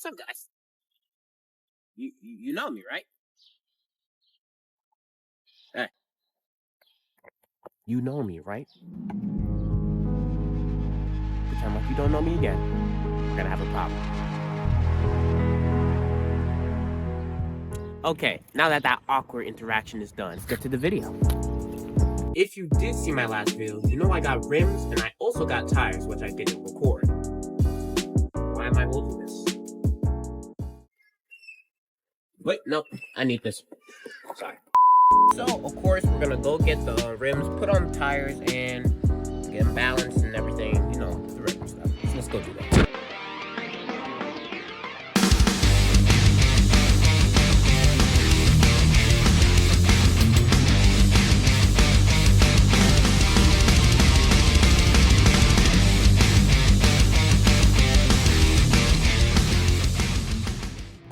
What's up, guys? You know me, right? Hey, you know me, right? Pretend like you don't know me again. We're gonna have a problem. Okay, now that awkward interaction is done, let's get to the video. If you did see my last video, you know I got rims and I also got tires, which I didn't record. Why am I holding this? Wait, no, I need this. Sorry. So, of course, we're gonna go get the rims, put on the tires, and get them balanced and everything, you know, the regular stuff. So let's go do that.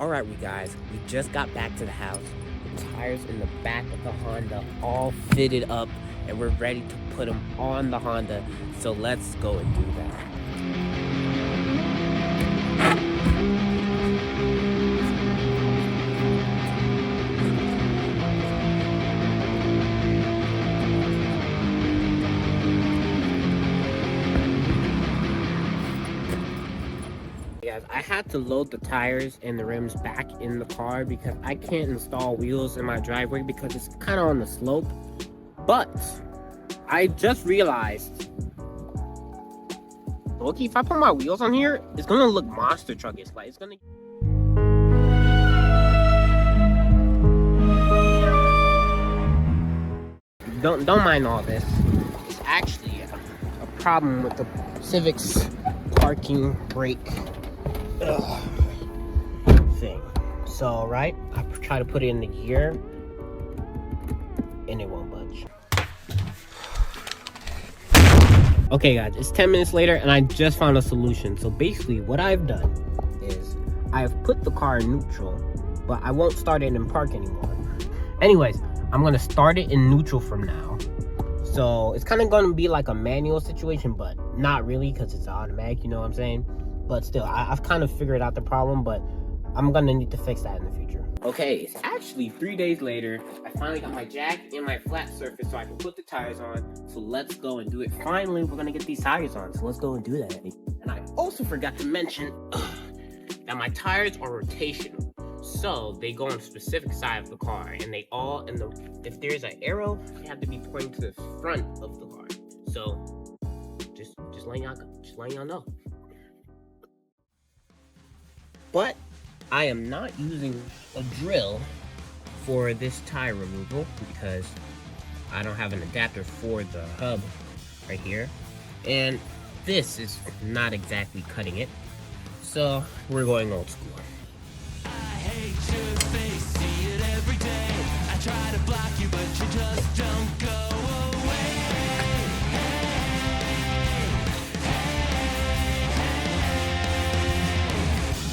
Alright, we guys, we just got back to the house. The tires in the back of the Honda all fitted up, and we're ready to put them on the Honda. So let's go and do that. Guys, I had to load the tires and the rims back in the car because I can't install wheels in my driveway because it's kind of on the slope. But I just realized, look, if I put my wheels on here, it's gonna look monster truck. It's like it's gonna. Don't mind all this. It's actually a problem with the Civic's parking brake thing. So, right, I try to put it in the gear and it won't budge. Okay guys, it's 10 minutes later and I just found a solution. So basically what I've done is I've put the car in neutral, but I won't start it in park anymore. Anyways, I'm gonna start it in neutral from now. So it's kind of gonna be like a manual situation, but not really because it's automatic, you know what I'm saying? But still, I've kind of figured out the problem, but I'm gonna need to fix that in the future. Okay, it's actually 3 days later. I finally got my jack and my flat surface so I can put the tires on. So let's go and do it. Finally, we're gonna get these tires on. So let's go and do that. And I also forgot to mention that my tires are rotational. So they go on a specific side of the car, and they all, if there's an arrow, they have to be pointing to the front of the car. So just letting y'all know. But I am not using a drill for this tire removal because I don't have an adapter for the hub right here. And this is not exactly cutting it. So we're going old school. I hate your face, see it every day. I try to block you, but you just don't go away.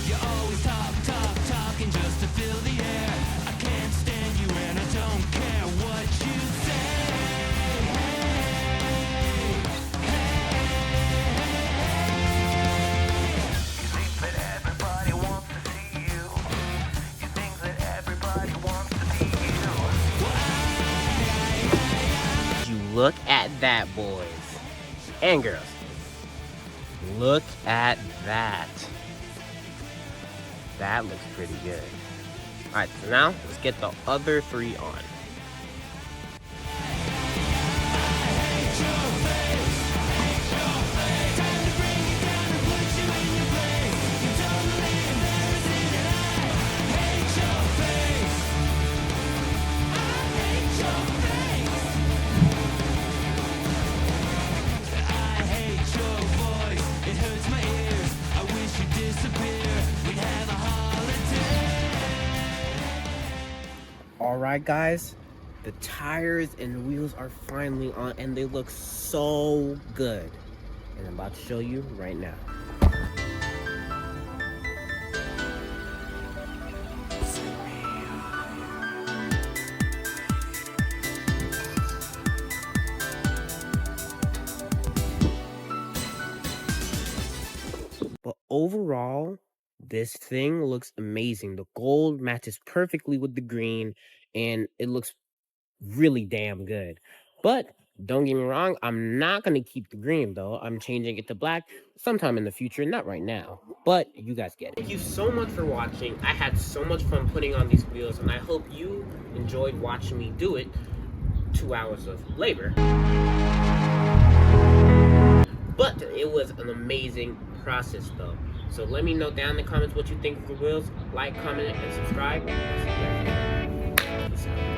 You always talking just to fill the air. I can't stand you and I don't care what you say. You think that everybody wants to see you. You think that everybody wants to be you. You look at that, boys and girls. Look at that. That looks pretty good. Alright, so now let's get the other three on. Alright guys, the tires and the wheels are finally on and they look so good. And I'm about to show you right now. But overall, This thing looks amazing. The gold matches perfectly with the green, and it looks really damn good. But don't get me wrong, I'm not going to keep the green though. I'm changing it to black sometime in the future, not right now. But you guys get it. Thank you so much for watching. I had so much fun putting on these wheels, and I hope you enjoyed watching me do it. 2 hours of labor. But it was an amazing process though. So let me know down in the comments what you think of the wheels. Like, comment, and subscribe. Peace out.